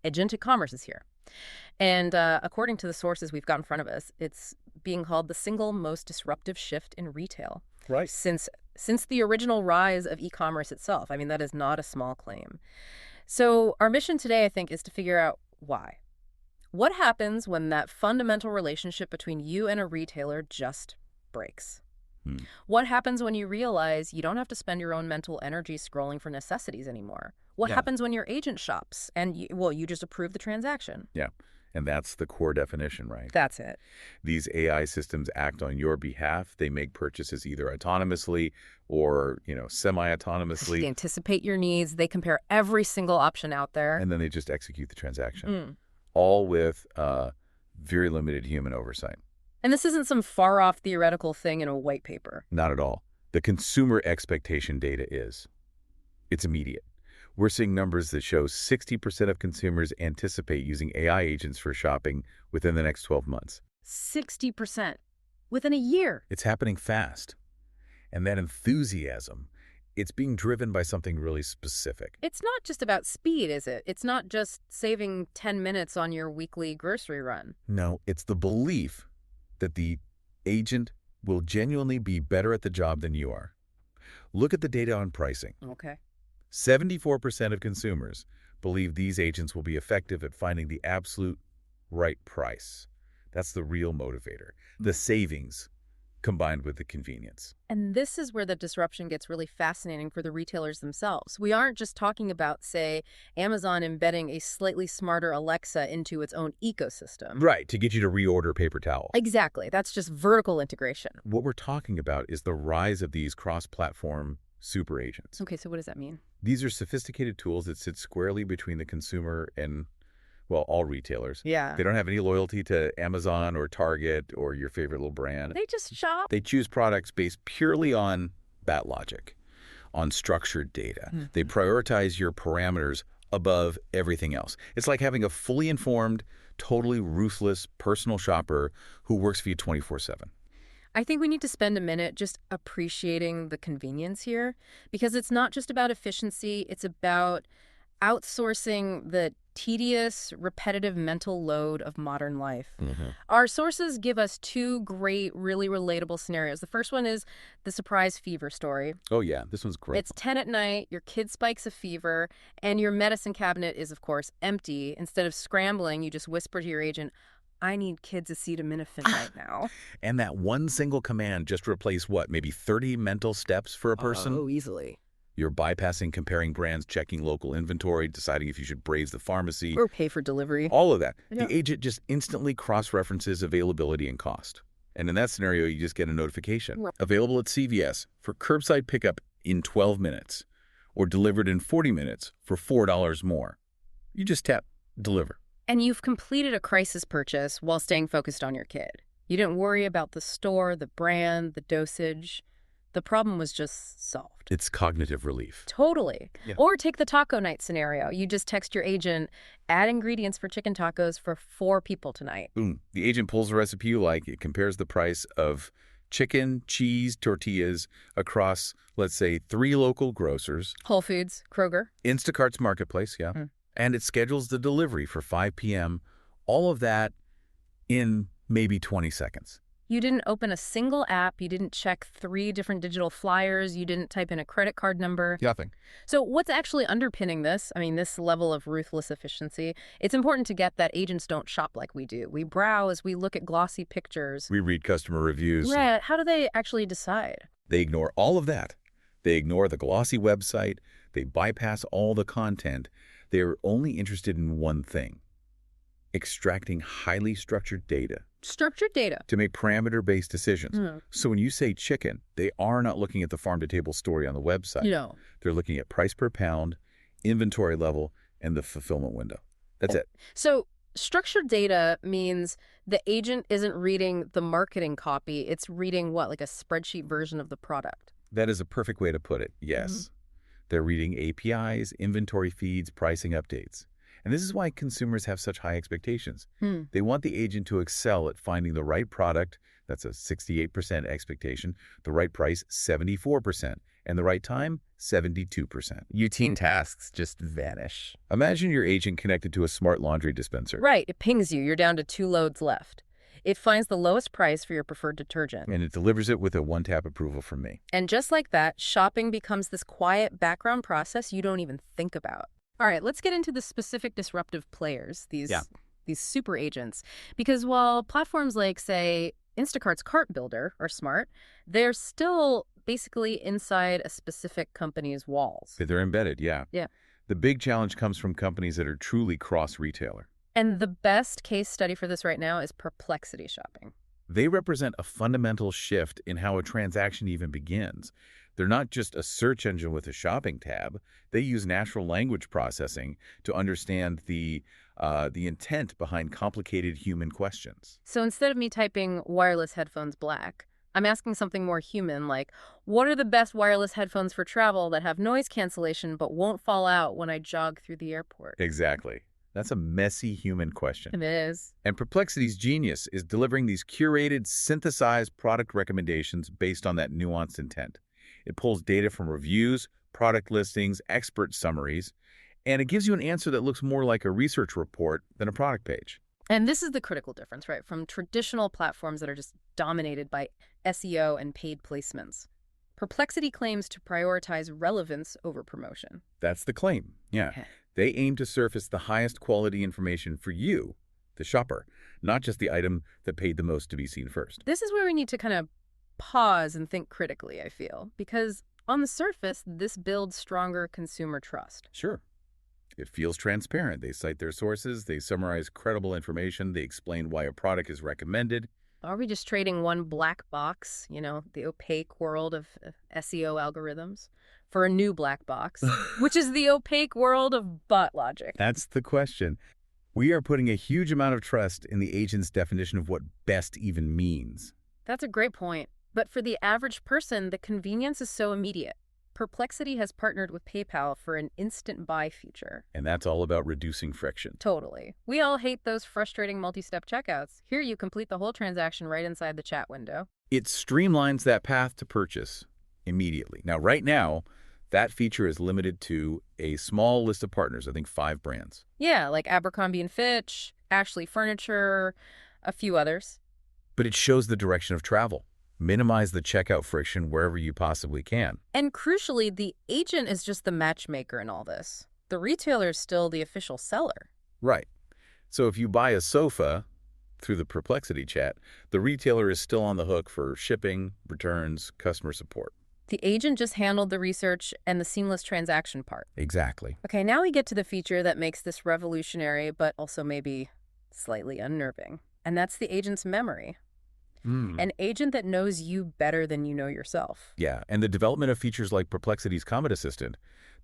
Agentic commerce is here. And according to the sources we've got in front of us, it's being called the single most disruptive shift in retail. Right. Since the original rise of e-commerce itself. I mean, that is not a small claim. So our mission today, I think, is to figure out why. What happens when that fundamental relationship between you and a retailer just breaks? What happens when you realize you don't have to spend your own mental energy scrolling for necessities anymore? What happens when your agent shops and, you just approve the transaction? Yeah. And that's the core definition, right? That's it. These AI systems act on your behalf. They make purchases either autonomously or, They semi-autonomously. anticipate your needs. They compare every single option out there. And then they just execute the transaction. All with very limited human oversight. And this isn't some far-off theoretical thing in a white paper. Not at all. The consumer expectation data is. It's immediate. We're seeing numbers that show 60% of consumers anticipate using AI agents for shopping within the next 12 months. 60% within a year. It's happening fast. And that enthusiasm, it's being driven by something really specific. It's not just about speed, is it? It's not just saving 10 minutes on your weekly grocery run. No, it's the belief that the agent will genuinely be better at the job than you are. Look at the data on pricing. Okay. 74% of consumers believe these agents will be effective at finding the absolute right price. That's the real motivator. The savings combined with the convenience. And this is where the disruption gets really fascinating for the retailers themselves. We aren't just talking about, say, Amazon embedding a slightly smarter Alexa into its own ecosystem. Right, to get you to reorder paper towel. Exactly. That's just vertical integration. What we're talking about is the rise of these cross-platform superagents. Okay, so what does that mean? These are sophisticated tools that sit squarely between the consumer and, all retailers. Yeah. They don't have any loyalty to Amazon or Target or your favorite little brand. They just shop. They choose products based purely on bat logic, on structured data. They prioritize your parameters above everything else. It's like having a fully informed, totally ruthless personal shopper who works for you 24/7. I think we need to spend a minute just appreciating the convenience here, because it's not just about efficiency, it's about outsourcing the tedious, repetitive mental load of modern life. Our sources give us two great, really relatable scenarios. The first one is the surprise fever story. Oh, yeah, this one's great. It's 10 at night, your kid spikes a fever, and your medicine cabinet is, of course, empty. Instead of scrambling, you just whisper to your agent, I need kids acetaminophen right now. And that one single command just replaced maybe 30 mental steps for a person? Oh, easily. You're bypassing comparing brands, checking local inventory, deciding if you should brave the pharmacy. Or pay for delivery. All of that. Yeah. The agent just instantly cross-references availability and cost. And in that scenario, you just get a notification. Right. Available at CVS for curbside pickup in 12 minutes or delivered in 40 minutes for $4 more. You just tap deliver. And you've completed a crisis purchase while staying focused on your kid. You didn't worry about the store, the brand, the dosage. The problem was just solved. It's cognitive relief. Totally. Yeah. Or take the taco night scenario. You just text your agent, add ingredients for chicken tacos for 4 people tonight. Boom. The agent pulls a recipe you like. It compares the price of chicken, cheese, tortillas across, let's say, 3 local grocers. Whole Foods, Kroger. Instacart's marketplace, yeah. And it schedules the delivery for 5 p.m. All of that in maybe 20 seconds. You didn't open a single app. You didn't check 3 different digital flyers. You didn't type in a credit card number. Nothing. So what's actually underpinning this? I mean, this level of ruthless efficiency. It's important to get that agents don't shop like we do. We browse. We look at glossy pictures. We read customer reviews. Yeah. How do they actually decide? They ignore all of that. They ignore the glossy website. They bypass all the content. They're only interested in one thing: extracting highly structured data. Structured data. To make parameter-based decisions. So when you say chicken, they are not looking at the farm-to-table story on the website. No. They're looking at price per pound, inventory level, and the fulfillment window. That's it. So structured data means the agent isn't reading the marketing copy. It's reading what, like a spreadsheet version of the product? That is a perfect way to put it, yes. They're reading APIs, inventory feeds, pricing updates. And this is why consumers have such high expectations. They want the agent to excel at finding the right product, that's a 68% expectation, the right price, 74%, And the right time, 72%. Routine tasks just vanish. Imagine your agent connected to a smart laundry dispenser. Right, it pings you. You're down to 2 loads left. It finds the lowest price for your preferred detergent. And it delivers it with a one-tap approval from me. And just like that, shopping becomes this quiet background process you don't even think about. All right, let's get into the specific disruptive players, these super agents. Because while platforms like, say, Instacart's cart builder are smart, they're still basically inside a specific company's walls. They're embedded, yeah. Yeah. The big challenge comes from companies that are truly cross-retailer. And the best case study for this right now is Perplexity Shopping. They represent a fundamental shift in how a transaction even begins. They're not just a search engine with a shopping tab. They use natural language processing to understand the intent behind complicated human questions. So instead of me typing wireless headphones black, I'm asking something more human, like, what are the best wireless headphones for travel that have noise cancellation but won't fall out when I jog through the airport? Exactly. That's a messy human question. It is. And Perplexity's genius is delivering these curated, synthesized product recommendations based on that nuanced intent. It pulls data from reviews, product listings, expert summaries, and it gives you an answer that looks more like a research report than a product page. And this is the critical difference, right, from traditional platforms that are just dominated by SEO and paid placements. Perplexity claims to prioritize relevance over promotion. That's the claim, yeah. Okay. They aim to surface the highest quality information for you, the shopper, not just the item that paid the most to be seen first. This is where we need to kind of pause and think critically, I feel, because on the surface, this builds stronger consumer trust. Sure. It feels transparent. They cite their sources, they summarize credible information, they explain why a product is recommended. Are we just trading one black box, the opaque world of SEO algorithms, for a new black box, which is the opaque world of bot logic? That's the question. We are putting a huge amount of trust in the agent's definition of what best even means. That's a great point. But for the average person, the convenience is so immediate. Perplexity has partnered with PayPal for an instant buy feature. And that's all about reducing friction. Totally. We all hate those frustrating multi-step checkouts. Here you complete the whole transaction right inside the chat window. It streamlines that path to purchase immediately. Now, right now, that feature is limited to a small list of partners, I think 5 brands. Yeah, like Abercrombie & Fitch, Ashley Furniture, a few others. But it shows the direction of travel. Minimize the checkout friction wherever you possibly can. And crucially, the agent is just the matchmaker in all this. The retailer is still the official seller. Right. So if you buy a sofa through the Perplexity chat, the retailer is still on the hook for shipping, returns, customer support. The agent just handled the research and the seamless transaction part. Exactly. Okay, now we get to the feature that makes this revolutionary, but also maybe slightly unnerving. And that's the agent's memory. An agent that knows you better than you know yourself. Yeah, and the development of features like Perplexity's Comment Assistant,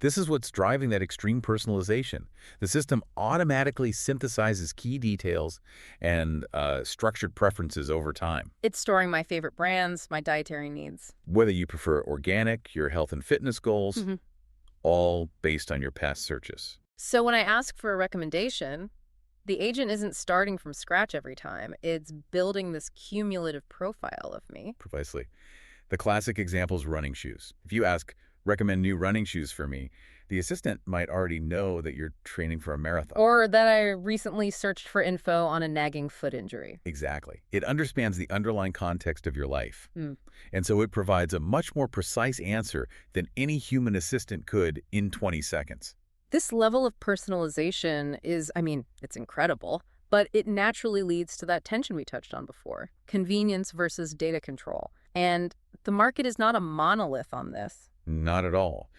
this is what's driving that extreme personalization. The system automatically synthesizes key details and structured preferences over time. It's storing my favorite brands, my dietary needs. Whether you prefer organic, your health and fitness goals, all based on your past searches. So when I ask for a recommendation, the agent isn't starting from scratch every time. It's building this cumulative profile of me. Precisely. The classic example is running shoes. If you ask, recommend new running shoes for me, the assistant might already know that you're training for a marathon. Or that I recently searched for info on a nagging foot injury. Exactly. It understands the underlying context of your life. And so it provides a much more precise answer than any human assistant could in 20 seconds. This level of personalization is, it's incredible, but it naturally leads to that tension we touched on before, convenience versus data control. And the market is not a monolith on this. Not at all.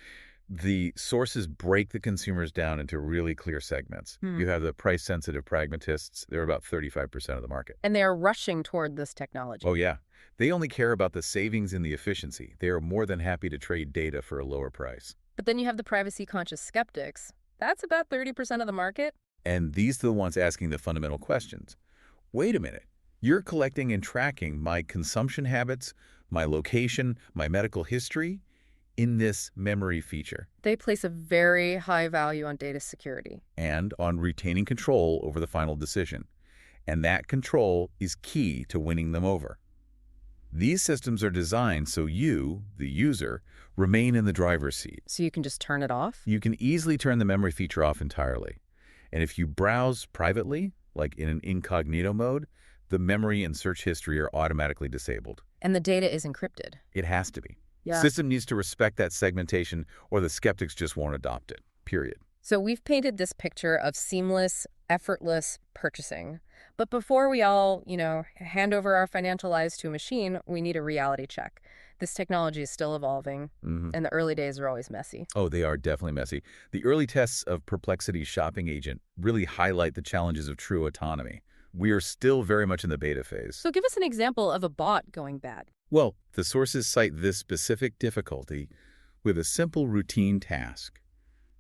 The sources break the consumers down into really clear segments. You have the price-sensitive pragmatists. They're about 35% of the market. And they are rushing toward this technology. Oh, yeah. They only care about the savings and the efficiency. They are more than happy to trade data for a lower price. But then you have the privacy-conscious skeptics. That's about 30% of the market. And these are the ones asking the fundamental questions. Wait a minute. You're collecting and tracking my consumption habits, my location, my medical history in this memory feature. They place a very high value on data security. And on retaining control over the final decision. And that control is key to winning them over. These systems are designed so you, the user, remain in the driver's seat. So you can just turn it off? You can easily turn the memory feature off entirely. And if you browse privately, like in an incognito mode, the memory and search history are automatically disabled. And the data is encrypted. It has to be. Yeah. System needs to respect that segmentation or the skeptics just won't adopt it, period. So we've painted this picture of seamless, effortless purchasing. But before we all, hand over our financial lives to a machine, we need a reality check. This technology is still evolving, and the early days are always messy. Oh, they are definitely messy. The early tests of Perplexity's shopping agent really highlight the challenges of true autonomy. We are still very much in the beta phase. So give us an example of a bot going bad. Well, the sources cite this specific difficulty with a simple routine task.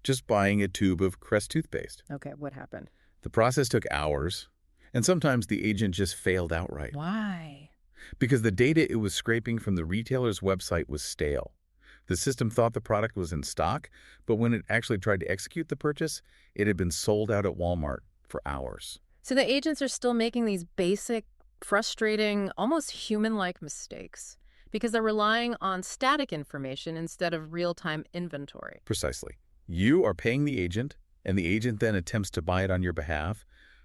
Just buying a tube of Crest toothpaste. Okay, what happened? The process took hours, and sometimes the agent just failed outright. Why? Because the data it was scraping from the retailer's website was stale. The system thought the product was in stock, but when it actually tried to execute the purchase, it had been sold out at Walmart for hours. So the agents are still making these basic, frustrating, almost human-like mistakes because they're relying on static information instead of real-time inventory. Precisely. You are paying the agent, and the agent then attempts to buy it on your behalf,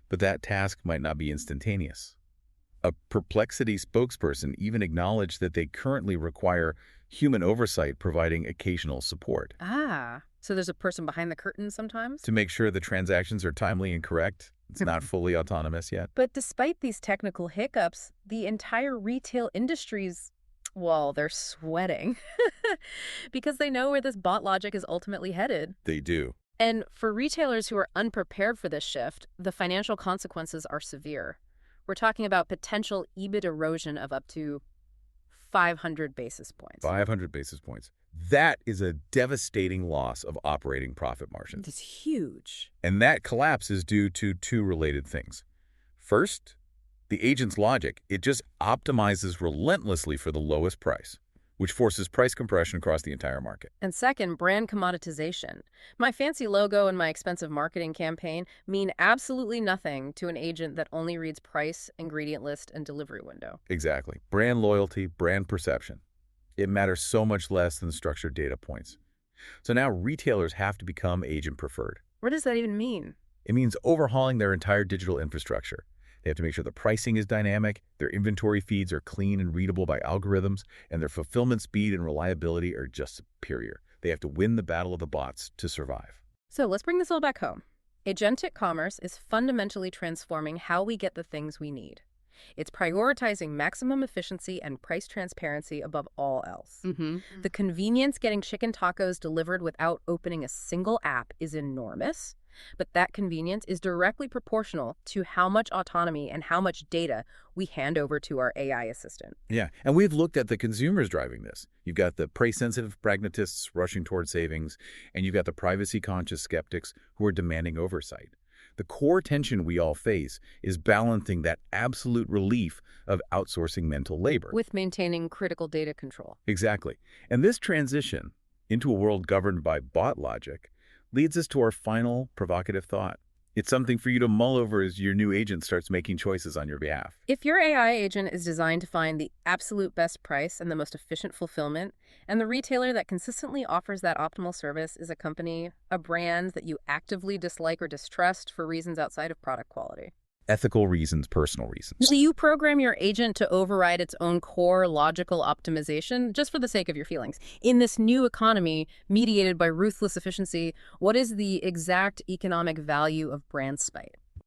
but that task might not be instantaneous. A Perplexity spokesperson even acknowledged that they currently require human oversight providing occasional support. Ah, so there's a person behind the curtain sometimes? To make sure the transactions are timely and correct. It's not fully autonomous yet. But despite these technical hiccups, the entire retail industry's, well, they're sweating because they know where this bot logic is ultimately headed. They do. And for retailers who are unprepared for this shift, the financial consequences are severe. We're talking about potential EBIT erosion of up to 500 basis points. 500 basis points. That is a devastating loss of operating profit margins. It's huge. And that collapse is due to two related things. First, the agent's logic. It just optimizes relentlessly for the lowest price, which forces price compression across the entire market. And second, brand commoditization. My fancy logo and my expensive marketing campaign mean absolutely nothing to an agent that only reads price, ingredient list, and delivery window. Exactly. Brand loyalty, brand perception. It matters so much less than structured data points. So now retailers have to become agent preferred. What does that even mean? It means overhauling their entire digital infrastructure. They have to make sure the pricing is dynamic, their inventory feeds are clean and readable by algorithms, and their fulfillment speed and reliability are just superior. They have to win the battle of the bots to survive. So let's bring this all back home. Agentic commerce is fundamentally transforming how we get the things we need. It's prioritizing maximum efficiency and price transparency above all else. The convenience getting chicken tacos delivered without opening a single app is enormous, but that convenience is directly proportional to how much autonomy and how much data we hand over to our AI assistant. Yeah, and we've looked at the consumers driving this. You've got the price-sensitive pragmatists rushing toward savings, and you've got the privacy-conscious skeptics who are demanding oversight. The core tension we all face is balancing that absolute relief of outsourcing mental labor. With maintaining critical data control. Exactly. And this transition into a world governed by bot logic leads us to our final provocative thought. It's something for you to mull over as your new agent starts making choices on your behalf. If your AI agent is designed to find the absolute best price and the most efficient fulfillment, and the retailer that consistently offers that optimal service is a company, a brand that you actively dislike or distrust for reasons outside of product quality. Ethical reasons, personal reasons. Do you program your agent to override its own core logical optimization just for the sake of your feelings? In this new economy mediated by ruthless efficiency, what is the exact economic value of brand spite?